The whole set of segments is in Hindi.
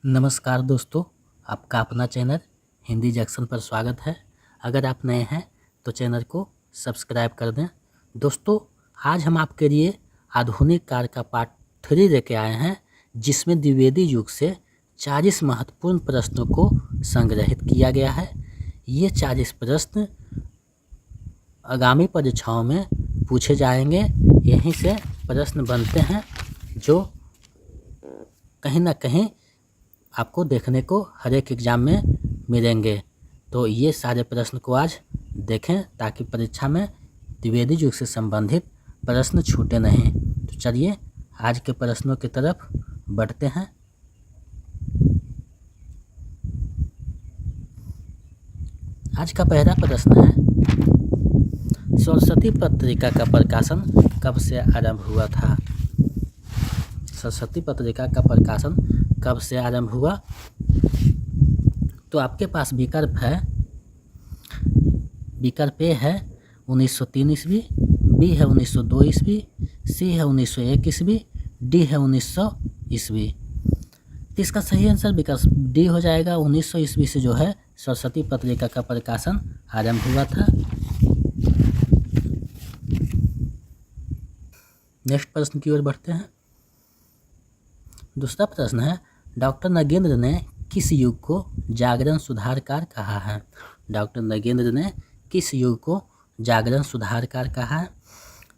नमस्कार दोस्तों, आपका अपना चैनल हिंदी जंक्शन पर स्वागत है। अगर आप नए हैं तो चैनल को सब्सक्राइब कर दें। दोस्तों, आज हम आपके लिए आधुनिक कार का पार्ट 3 लेके आए हैं, जिसमें द्विवेदी युग से 40 महत्वपूर्ण प्रश्नों को संग्रहित किया गया है। ये 40 प्रश्न आगामी परीक्षाओं में पूछे जाएंगे। यहीं से प्रश्न बनते हैं जो कहीं ना कहीं आपको देखने को हर एक एग्ज़ाम में मिलेंगे। तो ये सारे प्रश्न को आज देखें ताकि परीक्षा में द्विवेदी युग से संबंधित प्रश्न छूटे नहीं। तो चलिए आज के प्रश्नों की तरफ बढ़ते हैं। आज का पहला प्रश्न है, सरस्वती पत्रिका का प्रकाशन कब से आरंभ हुआ था? सरस्वती पत्रिका का प्रकाशन कब से आरंभ हुआ? तो आपके पास विकल्प है। विकल्प ए है 1903 ईस्वी, बी है 1902 ईस्वी, सी है 1901 ईस्वी, डी है 1900 ईस्वी। तो इसका सही आंसर विकल्प डी हो जाएगा। 1900 ईस्वी से जो है सरस्वती पत्रिका का प्रकाशन आरंभ हुआ था। नेक्स्ट प्रश्न की ओर बढ़ते हैं। दूसरा प्रश्न है, डॉक्टर नगेंद्र ने किस युग को जागरण सुधारकार कहा है? डॉक्टर नगेंद्र ने किस युग को जागरण सुधारकार कहा है?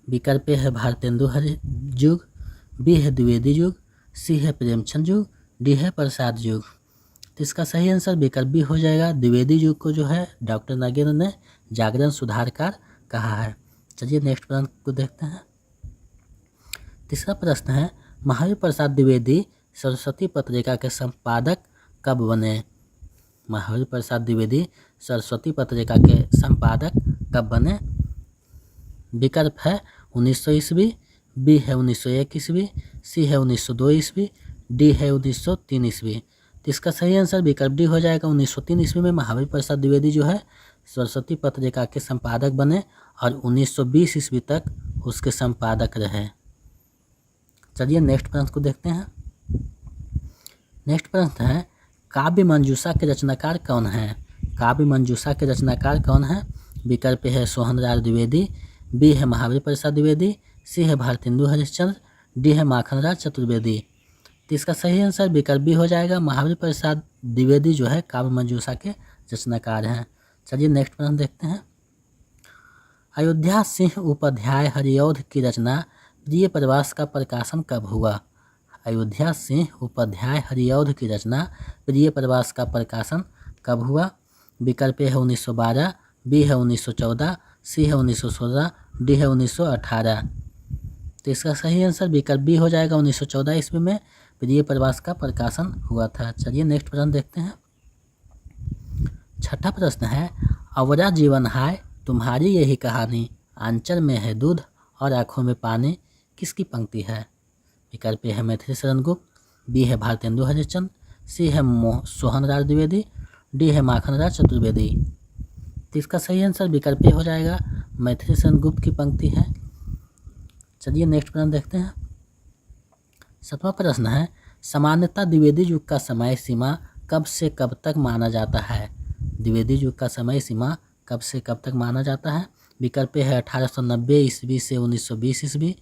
विकल्प ए है भारतेंदु हरि युग, बी है द्विवेदी युग, सी है प्रेमचंद युग, डी है प्रसाद युग। तो इसका सही आंसर विकल्प बी हो जाएगा। द्विवेदी युग को जो है डॉक्टर नगेंद्र ने जागरण सुधारकार कहा है। चलिए नेक्स्ट प्रश्न को देखते हैं। तीसरा प्रश्न है, महावीर प्रसाद द्विवेदी सरस्वती पत्रिका के संपादक कब बने? महावीर प्रसाद द्विवेदी सरस्वती पत्रिका के संपादक कब बने? विकल्प है 1900 ईस्वी, बी है 1901 ईस्वी, सी है 1902 ईस्वी, डी है 1903 ईस्वी। तो इसका सही आंसर विकल्प डी हो जाएगा। 1903 ईस्वी में महावीर प्रसाद द्विवेदी जो है सरस्वती पत्रिका के संपादक बने और 1920 ईस्वी तक उसके संपादक रहे। चलिए नेक्स्ट प्रश्न को देखते हैं। नेक्स्ट प्रश्न है, काव्य मंजूषा के रचनाकार कौन है? काव्य मंजूषा के रचनाकार कौन है? विकल्प है सोहनलाल द्विवेदी, बी है महावीर प्रसाद द्विवेदी, सी है भारतेंदु हरिश्चंद्र, डी है माखनलाल चतुर्वेदी। तो इसका सही आंसर विकल्प बी हो जाएगा। महावीर प्रसाद द्विवेदी जो है काव्य मंजूषा के रचनाकार हैं। चलिए नेक्स्ट प्रश्न देखते हैं। अयोध्या सिंह उपाध्याय हरिऔध की रचना प्रिय प्रवास का प्रकाशन कब हुआ? अयोध्या सिंह उपाध्याय हरिऔध की रचना प्रिय प्रवास का प्रकाशन कब हुआ? विकल्प है 1912, बी है 1914, सी है 1916, डी है 1918। तो इसका सही आंसर विकल्प बी हो जाएगा। 1914 ईस्वी में प्रिय प्रवास का प्रकाशन हुआ था। चलिए नेक्स्ट प्रश्न देखते हैं। छठा प्रश्न है, अवरा जीवन हाय तुम्हारी यही कहानी, आंचल में है दूध और आँखों में पानी, किसकी पंक्ति है? विकल्प है मैथिली शरण गुप्त, बी है भारतेंदु हरिश्चंद्र, सी है सोहनलाल द्विवेदी, डी है माखनलाल चतुर्वेदी। तो इसका सही आंसर विकल्प हो जाएगा। मैथिली शरण गुप्त की पंक्ति है। चलिए नेक्स्ट प्रश्न देखते हैं। सातवां प्रश्न है, सामान्यतः द्विवेदी युग का समय सीमा कब से कब तक माना जाता है? द्विवेदी युग का समय सीमा कब से कब तक माना जाता है? विकल्प है 1890 ईस्वी से 1920 ईस्वी,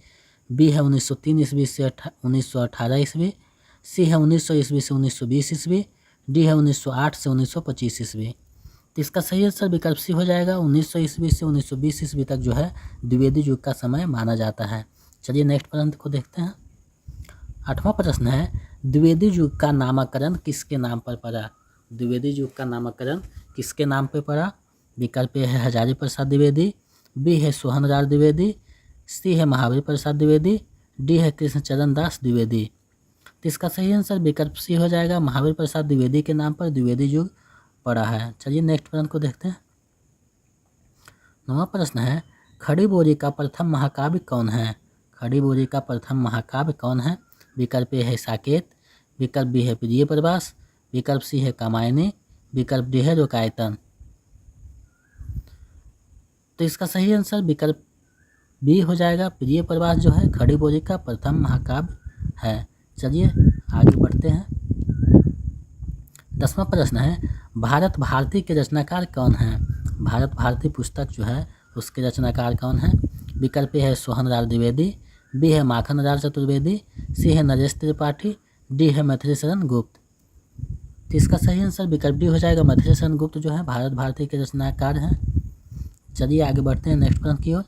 बी है 1903 ईस्वी से 1918 ईस्वी, सी है 1900 ईस्वी से 1920 ईस्वी, डी है 1908 से 1925 ईस्वी। तो इसका सही आंसर विकल्प सी हो जाएगा। 1900 ईस्वी से 1920 ईस्वी तक जो है द्विवेदी युग का समय माना जाता है। चलिए नेक्स्ट प्रश्न को देखते हैं। आठवां प्रश्न है, द्विवेदी युग का नामकरण किसके नाम पर पड़ा? द्विवेदी युग का नामकरण किसके नाम पर पड़ा? विकल्प है हजारी प्रसाद द्विवेदी, बी है सोहनलाल द्विवेदी, सी है महावीर प्रसाद द्विवेदी, डी है कृष्णचरण दास द्विवेदी। तो इसका सही आंसर विकल्प सी हो जाएगा। महावीर प्रसाद द्विवेदी के नाम पर द्विवेदी युग पड़ा है। चलिए नेक्स्ट प्रश्न को देखते हैं। नौवां प्रश्न है, खड़ी बोरी का प्रथम महाकाव्य कौन है? खड़ी बोरी का प्रथम महाकाव्य कौन है? विकल्प ए है साकेत, विकल्प बी है प्रिय प्रवास, विकल्प सी है कामायनी, विकल्प डी है लोकायतन। तो इसका सही आंसर विकल्प बी हो जाएगा। प्रिय प्रवास जो है खड़ी बोरी का प्रथम महाकाव्य है। चलिए आगे बढ़ते हैं। 10वां प्रश्न है भारत भारती के रचनाकार कौन हैं। भारत भारती पुस्तक जो है उसके रचनाकार कौन हैं। विकल्प ए है सोहनलाल द्विवेदी, बी है माखनलाल चतुर्वेदी, सी है नरेश त्रिपाठी, डी है मैथिली शरण गुप्त। तो इसका सही आंसर विकल्प डी हो जाएगा। मैथिली शरण गुप्त जो है भारत भारती के रचनाकार हैं। चलिए आगे बढ़ते हैं नेक्स्ट प्रश्न की ओर।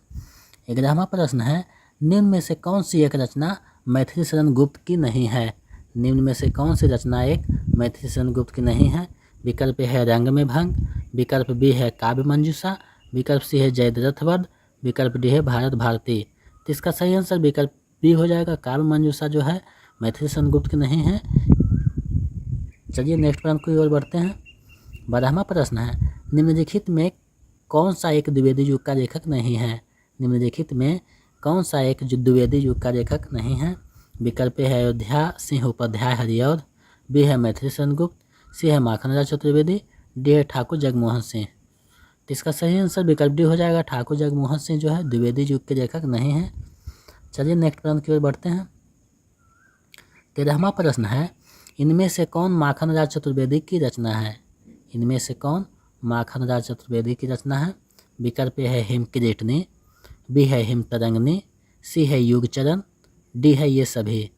11वां प्रश्न है निम्न में से कौन सी एक रचना मैथिली शरण गुप्त की नहीं है। निम्न में से कौन सी रचना एक मैथिली शरण गुप्त की नहीं है। विकल्प ए है रंग में भंग, विकल्प बी है काव्य मंजूषा, विकल्प सी है जयद्रथ वध, विकल्प डी है भारत भारती। तो इसका सही आंसर विकल्प बी हो जाएगा। काव्य मंजूषा जो है मैथिली शरण गुप्त की नहीं है। चलिए नेक्स्ट प्रश्न की ओर बढ़ते हैं। 12वां प्रश्न है निम्नलिखित में कौन सा एक द्विवेदी युग का लेखक नहीं है। निम्नलिखित में कौन सा एक द्विवेदी युग का लेखक नहीं है। विकल्प है अयोध्या सिंह उपाध्याय हरिऔध, बी है मैथिली शरण गुप्त, सी है माखनलाल चतुर्वेदी, डी है ठाकुर जगमोहन सिंह। तो इसका सही आंसर विकल्प डी हो जाएगा। ठाकुर जगमोहन सिंह जो है द्विवेदी युग के लेखक नहीं हैं। चलिए नेक्स्ट प्रश्न की ओर बढ़ते हैं। 13वां प्रश्न है इनमें से कौन माखनलाल चतुर्वेदी की रचना है। इनमें से कौन माखनलाल चतुर्वेदी की रचना है। विकल्प है हिम किरीटनी, बी है हिम तरंगनी, सी है युगचरण, डी है ये सभी।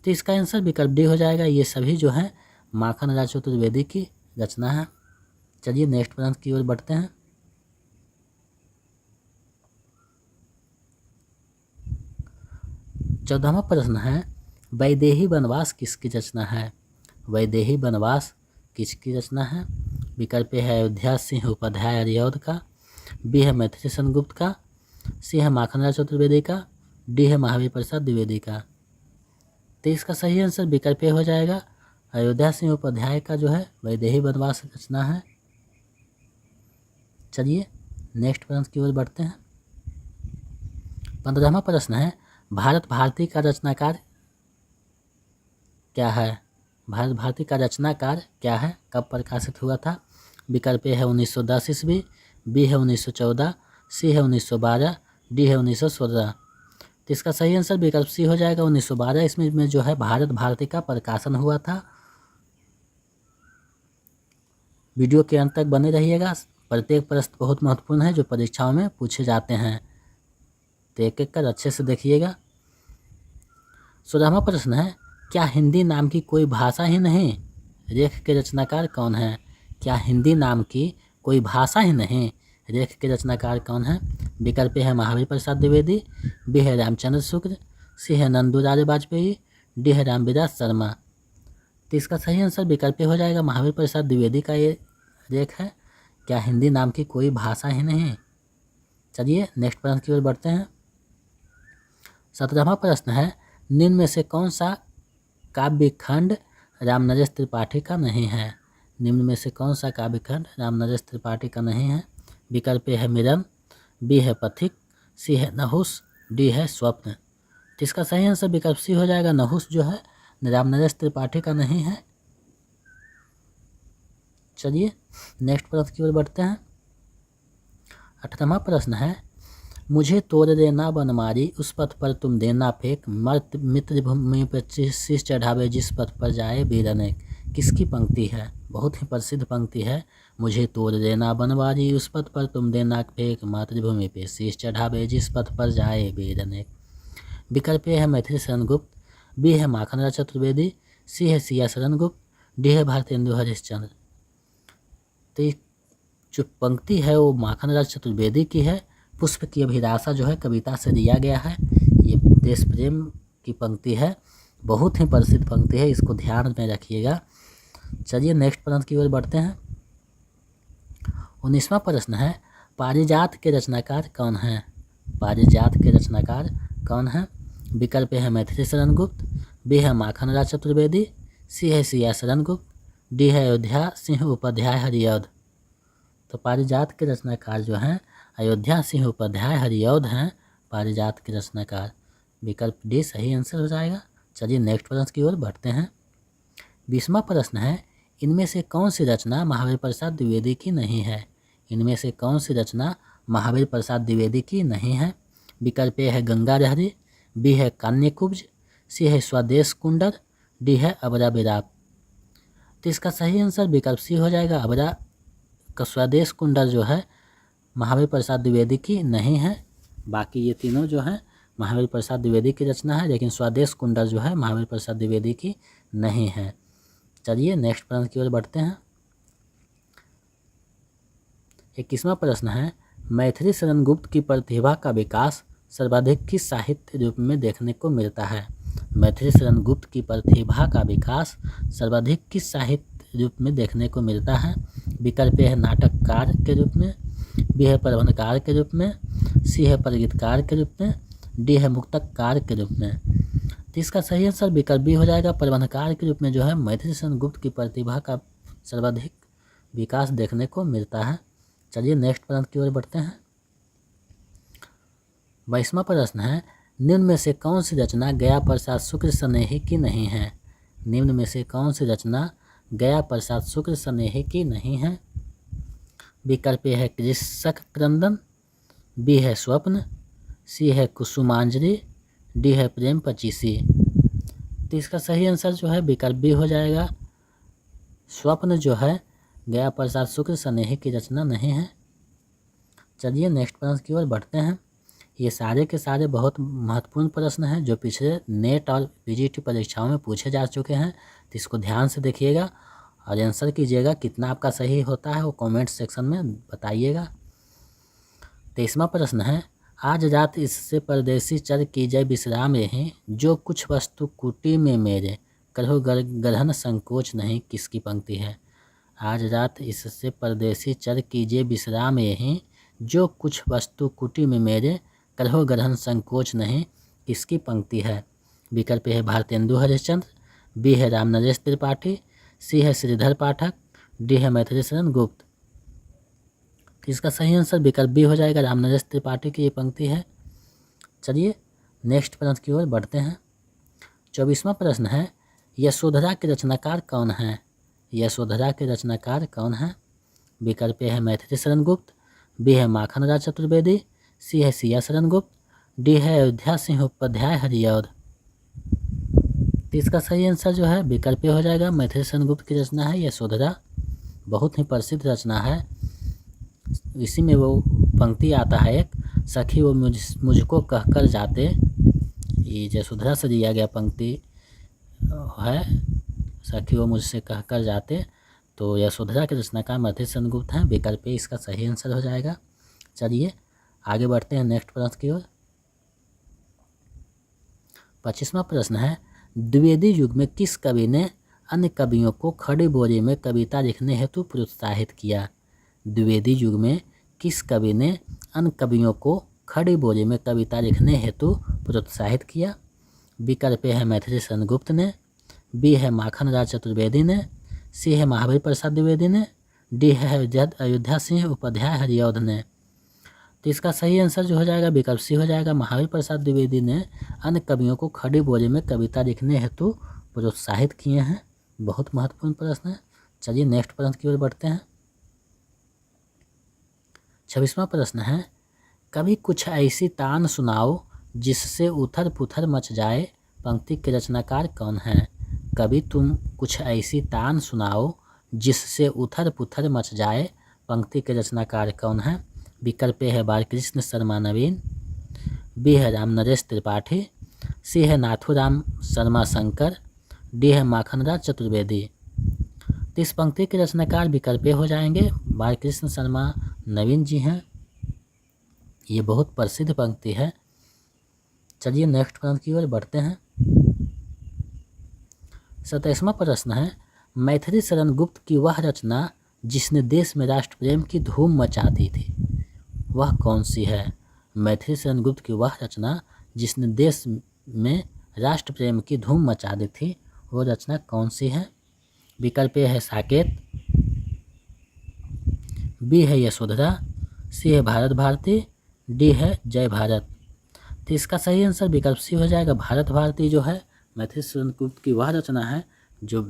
तो इसका आंसर विकल्प डी हो जाएगा। ये सभी जो है माखनलाल चतुर्वेदी की रचना है। चलिए नेक्स्ट प्रश्न की ओर बढ़ते हैं। 14वां प्रश्न है वैदेही वनवास किसकी रचना है। वैदेही वनवास किसकी रचना है। विकल्प है अयोध्या सिंह उपाध्याय हरिऔध का, बी है मैथिली शरण गुप्त का, सी है माखनलाल चतुर्वेदी का, डी है महावीर प्रसाद द्विवेदी का। तो इसका सही आंसर विकल्प ए हो जाएगा। अयोध्या सिंह उपाध्याय का जो है वैदेही वनवास रचना है। चलिए नेक्स्ट प्रश्न की ओर बढ़ते हैं। 15वां प्रश्न है भारत भारती का रचनाकार क्या है। भारत भारती का रचनाकार क्या है, कब प्रकाशित हुआ था। विकल्प ए है 1910 ईस्वी, बी है 1914, सी है 1912, डी है 1916। तो इसका सही आंसर विकल्प सी हो जाएगा। 1912 ईस्वी में जो है भारत भारती का प्रकाशन हुआ था। वीडियो के अंत तक बने रहिएगा। प्रत्येक प्रश्न बहुत महत्वपूर्ण है जो परीक्षाओं में पूछे जाते हैं, तो एक एक कर अच्छे से देखिएगा। 16वां प्रश्न है क्या हिंदी नाम की कोई भाषा ही नहीं। रेख के रचनाकार कौन है। क्या हिंदी नाम की कोई भाषा ही नहीं। रेख के रचनाकार कौन है। विकल्प है महावीर प्रसाद द्विवेदी, बी है रामचंद्र शुक्ल, सी है नंदूलाल वाजपेयी, डी है रामविलास शर्मा। तो इसका सही आंसर विकल्प हो जाएगा। महावीर प्रसाद द्विवेदी का ये रेख है। क्या हिंदी नाम की कोई भाषा ही नहीं। चलिए नेक्स्ट प्रश्न की ओर बढ़ते हैं। 17वां प्रश्न है निम्न में से कौन सा काव्य खंड रामनरेश त्रिपाठी का नहीं है। निम्न में से कौन सा काव्य खंड रामनरेश त्रिपाठी का नहीं है। विकल्प है मिलन, बी है पथिक, सी है नहुस, डी है स्वप्न। तो इसका सही आंसर विकल्प सी हो जाएगा। नहुस जो है रामनरेश त्रिपाठी का नहीं है। चलिए नेक्स्ट प्रश्न की ओर बढ़ते हैं। 18वां प्रश्न है मुझे तोड़ देना बनमारी उस पथ पर तुम देना फेंक मर्त मित्र भूमि पर शीश चढ़ावे जिस पथ पर जाए वीर अनेक। किसकी पंक्ति है। बहुत ही प्रसिद्ध पंक्ति है। मुझे तोड़ देना बनमारी उस पथ पर तुम देना फेंक मातृभूमि पे शीश चढ़ावे जिस पथ पर जाए वीर अनेक। विकल्प है मैथिली शरण गुप्त, बी है माखनलाल चतुर्वेदी, सी है सिया शरण गुप्त, डी है भारतेंदु हरिश्चंद्र। तो जो पंक्ति है वो माखनलाल चतुर्वेदी की है। पुष्प की अभिलाषा जो है कविता से दिया गया है। ये देश प्रेम की पंक्ति है। बहुत ही प्रसिद्ध पंक्ति है, इसको ध्यान में रखिएगा। चलिए नेक्स्ट प्रश्न की ओर बढ़ते हैं। 19वां प्रश्न है पारिजात के रचनाकार कौन है। पारिजात के रचनाकार कौन है। विकल्प है मैथिली शरण गुप्त, बी है माखनलाल चतुर्वेदी, सी है सिया शरण गुप्त, डी है अयोध्या सिंह उपाध्याय हरिऔध। तो पारिजात के रचनाकार जो हैं अयोध्या सिंह उपाध्याय हरिऔध हैं पारिजात के रचनाकार। विकल्प डी सही आंसर हो जाएगा। चलिए नेक्स्ट प्रश्न की ओर बढ़ते हैं। 20वां प्रश्न है इनमें से कौन सी रचना महावीर प्रसाद द्विवेदी की नहीं है। इनमें से कौन सी रचना महावीर प्रसाद द्विवेदी की नहीं है। विकल्प ए है गंगा लहरी, बी है कान्यकुब्ज, सी है स्वदेश कुंडल, डी है अबरा बिराप। तो इसका सही आंसर विकल्प सी हो जाएगा। अबरा का स्वदेश कुंडल जो है महावीर प्रसाद द्विवेदी की नहीं है। बाकी ये तीनों जो है महावीर प्रसाद द्विवेदी की रचना है, लेकिन स्वदेश कुंडल जो है महावीर प्रसाद द्विवेदी की नहीं है। चलिए नेक्स्ट प्रश्न की ओर बढ़ते हैं। 21वां प्रश्न है, मैथिली शरण गुप्त की प्रतिभा का विकास सर्वाधिक किस साहित्य रूप में देखने को मिलता है? मैथिली शरण गुप्त की प्रतिभा का विकास सर्वाधिक किस साहित्य रूप में देखने को मिलता है? विकल्प है नाटककार के रूप में, बी है प्रबंधकार के रूप में, सी है परिगीतकार के रूप में, डी है मुक्तककार के रूप में। तो इसका सही आंसर विकल्प बी हो जाएगा। प्रबंधकार के रूप में जो है मैथिली शरण गुप्त की प्रतिभा का सर्वाधिक विकास देखने को मिलता है। चलिए नेक्स्ट प्रश्न की ओर बढ़ते हैं। 22वां प्रश्न है, निम्न में से कौन सी रचना गया प्रसाद शुक्र स्नेही की नहीं है? निम्न में से कौन सी रचना गया प्रसाद शुक्र स्नेही की नहीं है? विकल्प है कृषक क्रंदन, बी है स्वप्न, सी है कुसुमांजलि, डी है प्रेम पचीसी। तो इसका सही आंसर जो है विकल्प बी हो जाएगा। स्वप्न जो है गया प्रसाद शुक्र स्नेही की रचना नहीं है। चलिए नेक्स्ट प्रश्न की ओर बढ़ते हैं। ये सारे के सारे बहुत महत्वपूर्ण प्रश्न हैं जो पिछले नेट और पीजीटी परीक्षाओं में पूछे जा चुके हैं, तो इसको ध्यान से देखिएगा और आंसर कीजिएगा। कितना आपका सही होता है वो कमेंट सेक्शन में बताइएगा। 23वां प्रश्न है, आज रात इससे परदेसी चर कीजिए विश्राम यहीं, जो कुछ वस्तु कुटी में मेरे करो गरहन संकोच नहीं, किसकी पंक्ति है? आज रात इससे परदेसी चर कीजिए विश्राम यहीं, जो कुछ वस्तु कुटी में मेरे करो गरहन संकोच नहीं, किसकी पंक्ति है? विकल्प है भारतेंदु हरिश्चंद्र, बी है रामनरेश त्रिपाठी, सी है श्रीधर पाठक, डी है मैथिली शरण गुप्त। इसका सही आंसर विकल्प बी हो जाएगा। रामनरेश त्रिपाठी की ये पंक्ति है। चलिए नेक्स्ट प्रश्न की ओर बढ़ते हैं। 24वां प्रश्न है, यशोधरा के रचनाकार कौन है? यशोधरा के रचनाकार कौन है? विकल्प है मैथिली शरण गुप्त, बी है माखन राज चतुर्वेदी, सी है सिया शरण गुप्त, डी है अयोध्या सिंह उपाध्याय हरिऔध। तो इसका सही आंसर जो है विकल्प हो जाएगा। मैथिली शरण गुप्त की रचना है यशोधरा, बहुत ही प्रसिद्ध रचना है। इसी में वो पंक्ति आता है एक, सखी वो मुझको कहकर जाते, ये यशोधरा से दिया गया पंक्ति है, सखी वो मुझसे कहकर जाते। तो यशोधरा के रचनाकार मैथिली शरण गुप्त हैं। विकल्प इसका सही आंसर हो जाएगा। चलिए आगे बढ़ते हैं नेक्स्ट प्रश्न की ओर। 25वां प्रश्न है, द्विवेदी युग में किस कवि ने अन्य कवियों को खड़ी बोली में कविता लिखने हेतु प्रोत्साहित किया? द्विवेदी युग में किस कवि ने अन्य कवियों को खड़ी बोली में कविता लिखने हेतु प्रोत्साहित किया? विकल्प है मैथिली शरण गुप्त ने, बी है माखन राज चतुर्वेदी ने, सी है महावीर प्रसाद द्विवेदी ने, डी है अयोध्या सिंह उपाध्याय हरिऔध ने। तो इसका सही आंसर जो हो जाएगा विकल्प सी हो जाएगा। महावीर प्रसाद द्विवेदी ने अन्य कवियों को खड़ी बोली में कविता लिखने हेतु प्रोत्साहित किए हैं। बहुत महत्वपूर्ण प्रश्न है। चलिए नेक्स्ट प्रश्न की ओर बढ़ते हैं। 26वां प्रश्न है, कभी कुछ ऐसी तान सुनाओ जिससे उथल पुथल मच जाए, पंक्ति के रचनाकार कौन है? कभी तुम कुछ ऐसी तान सुनाओ जिससे उथल पुथल मच जाए, पंक्ति के रचनाकार कौन है? विकल्प है बालकृष्ण शर्मा नवीन, बी है रामनरेश त्रिपाठी, सी है नाथूराम शर्मा शंकर, डी है माखनराज चतुर्वेदी। तो इस पंक्ति के रचनाकार विकल्प हो जाएंगे बालकृष्ण शर्मा नवीन जी हैं। ये बहुत प्रसिद्ध पंक्ति है। चलिए नेक्स्ट प्रश्न की ओर बढ़ते हैं। 27वां प्रश्न है, मैथिली शरण गुप्त की वह रचना जिसने देश में राष्ट्र प्रेम की धूम मचा दी थी, वह कौन सी है? मैथिली शरण गुप्त की वह रचना जिसने देश में राष्ट्र प्रेम की धूम मचा दी थी, वो रचना कौन सी है? विकल्प है साकेत, बी है यशोधरा, सी है भारत भारती, डी है जय भारत। तो इसका सही आंसर विकल्प सी हो जाएगा। भारत भारती जो है मैथिली शरण गुप्त की वह रचना है जो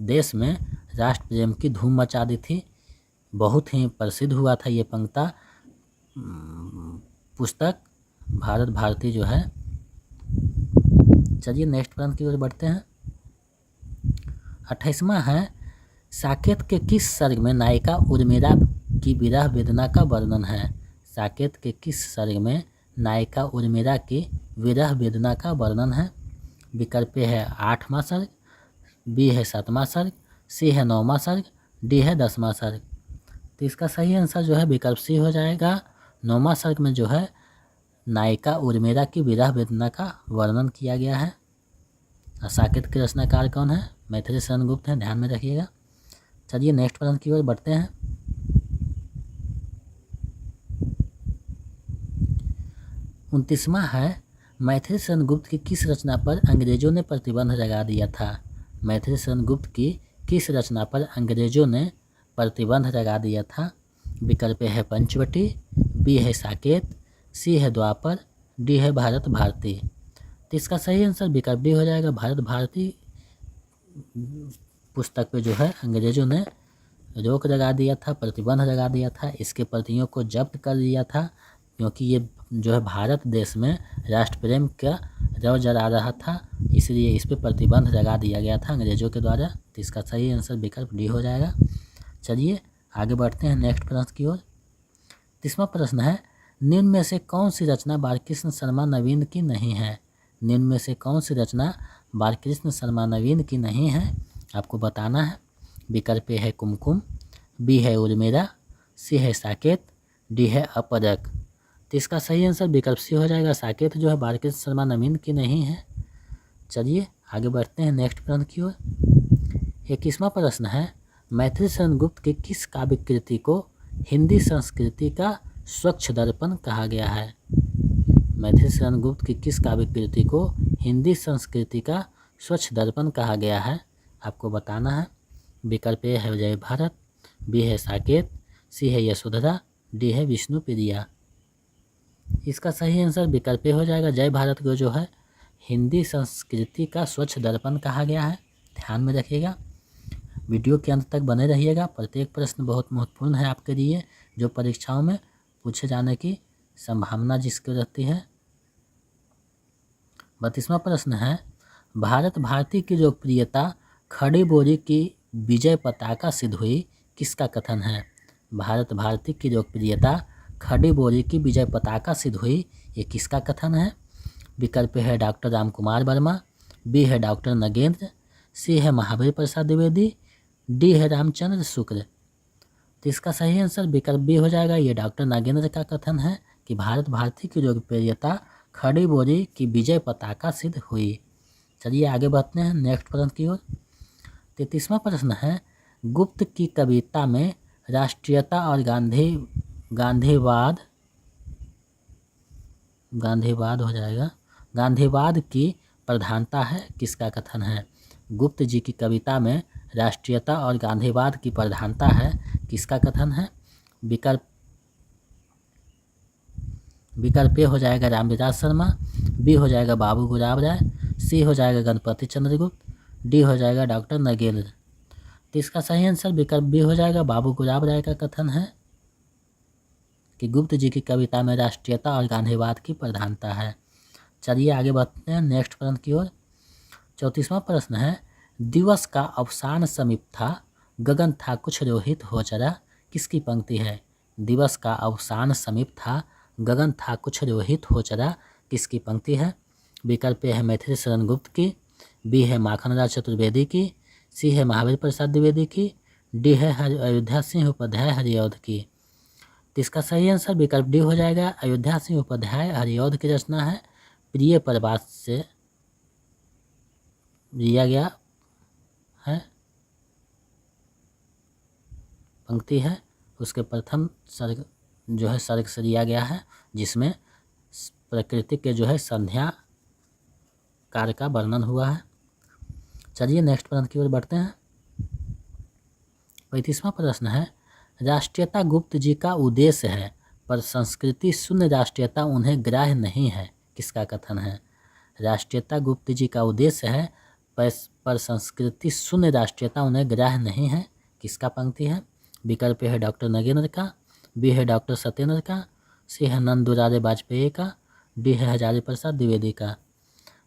देश में राष्ट्र प्रेम की धूम मचा दी थी। बहुत ही प्रसिद्ध हुआ था ये पंक्ता पुस्तक भारत भारती जो है। चलिए नेक्स्ट प्रश्न की ओर बढ़ते हैं। 28वां है साकेत के किस सर्ग में नायिका उर्मिला की विरह वेदना का वर्णन है। साकेत के किस सर्ग में नायिका उर्मिला की विरह वेदना का वर्णन है। विकल्प ए है 8वां सर्ग, बी है 7वां सर्ग, सी है 9वां सर्ग, डी है 10वां सर्ग। तो इसका सही आंसर जो है विकल्प सी हो जाएगा। 9वां सर्ग में जो है नायिका उर्मिला की विरह वेदना का वर्णन किया गया है। साकेत के रचनाकार कौन है? मैथिली शरण गुप्त हैं, ध्यान में रखिएगा। चलिए नेक्स्ट प्रश्न की ओर बढ़ते हैं। 29वां है मैथिली शरण गुप्त की किस रचना पर अंग्रेजों ने प्रतिबंध लगा दिया था। मैथिली शरण गुप्त की किस रचना पर अंग्रेजों ने प्रतिबंध लगा दिया था। विकल्प है पंचवटी, बी है साकेत, सी है द्वापर, डी है भारत भारती। तो इसका सही आंसर विकल्प डी हो जाएगा। भारत भारती पुस्तक पे जो है अंग्रेजों ने रोक लगा दिया था, प्रतिबंध लगा दिया था, इसके प्रतियों को जब्त कर लिया था, क्योंकि ये जो है भारत देश में राष्ट्र प्रेम का रव जला रहा था, इसलिए इस पर प्रतिबंध लगा दिया गया था अंग्रेजों के द्वारा। तो इसका सही आंसर विकल्प डी हो जाएगा। चलिए आगे बढ़ते हैं नेक्स्ट प्रश्न की ओर। 30वां प्रश्न है निम्न में से कौन सी रचना बालकृष्ण शर्मा नवीन की नहीं है। निम्न में से कौन सी रचना बालकृष्ण शर्मा नवीन की नहीं है, आपको बताना है। विकल्प ए है कुमकुम, बी है उर्मिला, सी है साकेत, डी है अपदक। तो इसका सही आंसर विकल्प सी हो जाएगा। साकेत जो है बालकृष्ण शर्मा नवीन की नहीं है। चलिए आगे बढ़ते हैं नेक्स्ट प्रश्न की ओर। 21वां प्रश्न है मैथिली शरण गुप्त की किस काव्य कृति को हिंदी संस्कृति का स्वच्छ दर्पण कहा गया है। मैथिली शरण गुप्त की किस काव्य कृति को हिंदी संस्कृति का स्वच्छ दर्पण कहा गया है, आपको बताना है। विकल्प ए है जय भारत, बी है साकेत, सी है यशोधरा, डी है विष्णु प्रिया। इसका सही आंसर विकल्प ए हो जाएगा। जय भारत को जो है हिंदी संस्कृति का स्वच्छ दर्पण कहा गया है, ध्यान में रखिएगा। वीडियो के अंत तक बने रहिएगा। प्रत्येक प्रश्न बहुत महत्वपूर्ण है आपके लिए, जो परीक्षाओं में पूछे जाने की संभावना जिसकी रहती है। 32वां प्रश्न है भारत भारती की लोकप्रियता खड़ी बोरी की विजय पताका सिद्ध हुई, किसका कथन है। भारत भारती की लोकप्रियता खड़ी बोरी की विजय पताका सिद्ध हुई, ये किसका कथन है। विकल्प है डॉक्टर राम कुमार वर्मा, बी है डॉक्टर नगेंद्र, सी है महावीर प्रसाद द्विवेदी, डी है रामचंद्र शुक्ल। तो इसका सही आंसर विकल्प बी हो जाएगा। ये डॉक्टर नागेंद्र का कथन है कि भारत भारती की लोकप्रियता खड़ी बोरी की विजय पताका सिद्ध हुई। चलिए आगे बढ़ते हैं नेक्स्ट प्रश्न की ओर। 33वां प्रश्न है गुप्त की कविता में राष्ट्रीयता और गांधीवाद हो जाएगा, गांधीवाद की प्रधानता है, किसका कथन है। गुप्त जी की कविता में राष्ट्रीयता और गांधीवाद की प्रधानता है, किसका कथन है। विकल्प ए हो जाएगा रामविलास शर्मा, बी हो जाएगा बाबू गुलाब राय, सी हो जाएगा गणपति चंद्रगुप्त, डी हो जाएगा डॉक्टर नगेंद्र। तो इसका सही आंसर विकल्प बी हो जाएगा। बाबू गुलाब राय का कथन है कि गुप्त जी की कविता में राष्ट्रीयता और गांधीवाद की प्रधानता है। चलिए आगे बढ़ते हैं नेक्स्ट प्रश्न की ओर। 34वां प्रश्न है दिवस का अवसान समीप था, गगन था कुछ रोहित हो चला, किसकी पंक्ति है। दिवस का अवसान समीप था, गगन था कुछ रोहित हो चला, किसकी पंक्ति है। विकल्प है मैथिली शरण गुप्त की, बी है माखनलाल चतुर्वेदी की, सी है महावीर प्रसाद द्विवेदी की, डी है अयोध्या सिंह उपाध्याय हरिऔध की। तो इसका सही आंसर विकल्प डी हो जाएगा। अयोध्या सिंह उपाध्याय हरिऔध की रचना है, प्रिय प्रवास से लिया गया है पंक्ति है, उसके प्रथम सर्ग जो है सर्ग से लिया गया है, जिसमें प्रकृति के जो है संध्या कार्य का वर्णन हुआ है। चलिए नेक्स्ट प्रश्न की ओर बढ़ते हैं। 35वां प्रश्न है राष्ट्रीयता गुप्त जी का उद्देश्य है, पर संस्कृति शून्य राष्ट्रीयता उन्हें ग्राह्य नहीं है, किसका कथन है। राष्ट्रीयता गुप्त जी का उद्देश्य है, पर संस्कृति शून्य राष्ट्रीयता उन्हें ग्राह्य नहीं है, किसका पंक्ति है। विकल्प है डॉक्टर नगेंद्र का, बी है डॉक्टर सत्येंद्र का, सी है नंद दुलारे वाजपेयी का, डी है हजारी प्रसाद द्विवेदी का।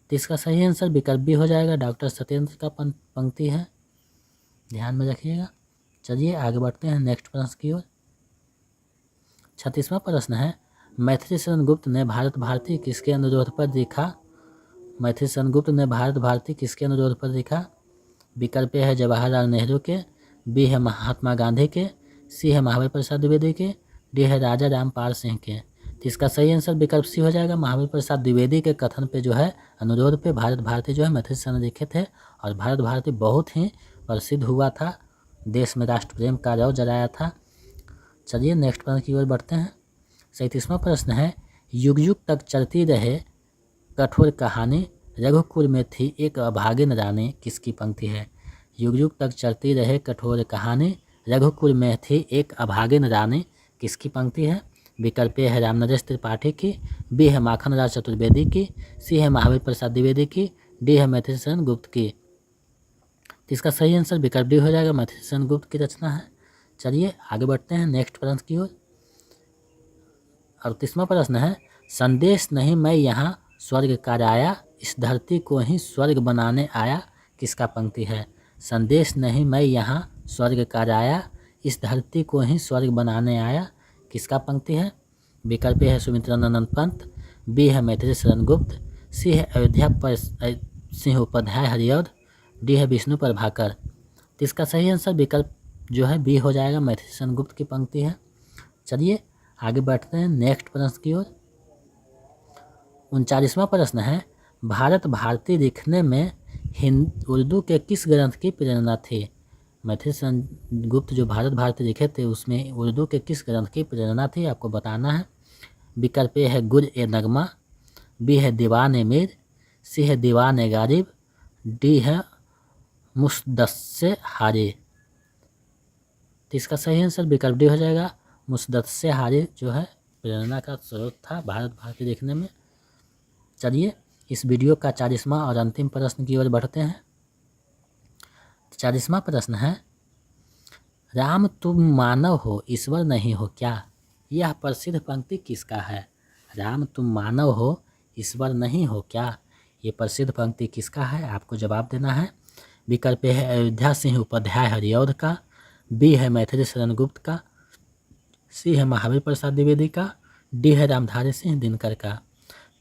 तो इसका सही आंसर विकल्प बी हो जाएगा। डॉक्टर सत्येंद्र का पंक्ति है। ध्यान में रखिएगा। चलिए आगे बढ़ते हैं नेक्स्ट प्रश्न की ओर। 36वां प्रश्न है, मैथिली शरण गुप्त ने भारत भारती किसके अनुरोध पर लिखा? मैथिली शरण गुप्त ने भारत भारती किसके अनुरोध पर लिखा? विकल्प है जवाहरलाल नेहरू के, बी है महात्मा गांधी के, सी है महावीर प्रसाद द्विवेदी के, डी है राजा रामपाल सिंह के। तो इसका सही आंसर विकल्प सी हो जाएगा। महावीर प्रसाद द्विवेदी के कथन पे जो है, अनुरोध पे भारत भारती जो है मैथिली शरण लिखे थे और भारत भारती बहुत ही प्रसिद्ध हुआ था, देश में राष्ट्र प्रेम का रौं जलाया था। चलिए नेक्स्ट प्रश्न की ओर बढ़ते हैं। 37वां प्रश्न है, युग युग तक चलती रहे कठोर कहानी रघुकुल में थी एक अभागिन रानी किसकी पंक्ति है? युग युग तक चलती रहे कठोर कहानी रघुकुल में थी एक अभागिन रानी किसकी पंक्ति है? विकल्प है रामनरेश त्रिपाठी की, बी है माखन राज चतुर्वेदी की, सी है महावीर प्रसाद द्विवेदी की, डी है मैथिली शरण गुप्त की। तो इसका सही आंसर विकल्प डी हो जाएगा, मैथिली शरण गुप्त की रचना है। चलिए आगे बढ़ते हैं नेक्स्ट प्रश्न की ओर। 38वां प्रश्न है, संदेश नहीं मैं यहाँ स्वर्ग का आया इस धरती को ही स्वर्ग बनाने आया किसका पंक्ति है? संदेश नहीं मैं यहाँ स्वर्ग का आया इस धरती को ही स्वर्ग बनाने आया किसका पंक्ति है? विकल्प है सुमित्रानंद पंत, बी है मैथिली शरण गुप्त, सी है अयोध्या पर सिंह उपाध्याय हरिऔध, डी है विष्णु प्रभाकर। तो इसका सही आंसर विकल्प जो है बी हो जाएगा, मैथिली शरण गुप्त की पंक्ति है। चलिए आगे बढ़ते हैं नेक्स्ट प्रश्न की ओर। 39वां प्रश्न है, भारत भारती लिखने में उर्दू के किस ग्रंथ की प्रेरणा थी? मैथिली शरण गुप्त जो भारत भारती लिखे थे उसमें उर्दू के किस ग्रंथ की प्रेरणा थी आपको बताना है। विकल्प ए है गुल ए नगमा, बी है दीवान ए मीर, सी है दीवान ए गालिब, डी है मुसद्दस्से हारी। तो इसका सही आंसर विकल्प डी हो जाएगा, मुसद्दस्से हारी जो है प्रेरणा का स्रोत था भारत भारती लिखने में। चलिए इस वीडियो का 40वां और अंतिम प्रश्न की ओर बढ़ते हैं। 40वां प्रश्न है, राम तुम मानव हो ईश्वर नहीं हो क्या? यह प्रसिद्ध पंक्ति किसका है? राम तुम मानव हो ईश्वर नहीं हो क्या? ये प्रसिद्ध पंक्ति किसका है आपको जवाब देना है। विकल्प है अयोध्या सिंह उपाध्याय हरिऔध का, बी है मैथिली शरण गुप्त का, सी है महावीर प्रसाद द्विवेदी का, डी है रामधारी सिंह दिनकर का।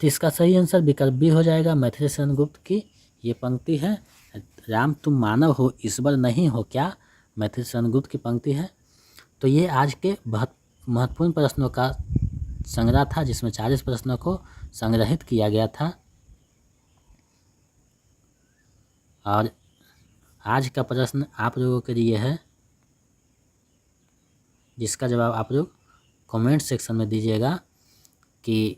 तो इसका सही आंसर विकल्प बी हो जाएगा, मैथिली शरण गुप्त की ये पंक्ति है। राम तुम मानव हो ईश्वर नहीं हो क्या, मैथिली शरण गुप्त की पंक्ति है। तो ये आज के बहुत महत्वपूर्ण प्रश्नों का संग्रह था जिसमें 40 प्रश्नों को संग्रहित किया गया था। और आज का प्रश्न आप लोगों के लिए है जिसका जवाब आप लोग कमेंट सेक्शन में दीजिएगा कि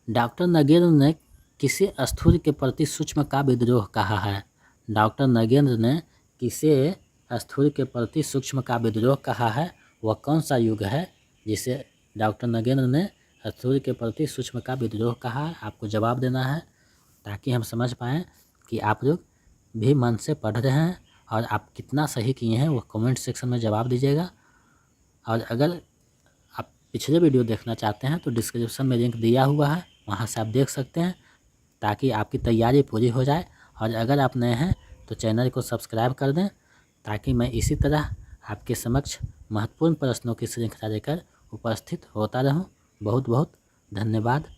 डॉक्टर नगेंद्र ने किसे स्थूल के प्रति सूक्ष्म का विद्रोह कहा है? डॉक्टर नगेंद्र ने किसे स्थूल के प्रति सूक्ष्म का विद्रोह कहा है? वह कौन सा युग है जिसे डॉक्टर नगेंद्र ने स्थूल के प्रति सूक्ष्म का विद्रोह कहा है? आपको जवाब देना है ताकि हम समझ पाएँ कि आप लोग भी मन से पढ़ रहे हैं और आप कितना सही किए हैं वो कमेंट सेक्शन में जवाब दीजिएगा। और अगर आप पिछले वीडियो देखना चाहते हैं तो डिस्क्रिप्शन में लिंक दिया हुआ है, वहां से आप देख सकते हैं ताकि आपकी तैयारी पूरी हो जाए। और अगर आप नए हैं तो चैनल को सब्सक्राइब कर दें ताकि मैं इसी तरह आपके समक्ष महत्वपूर्ण प्रश्नों की श्रृंखला लेकर उपस्थित होता रहूं। बहुत बहुत धन्यवाद।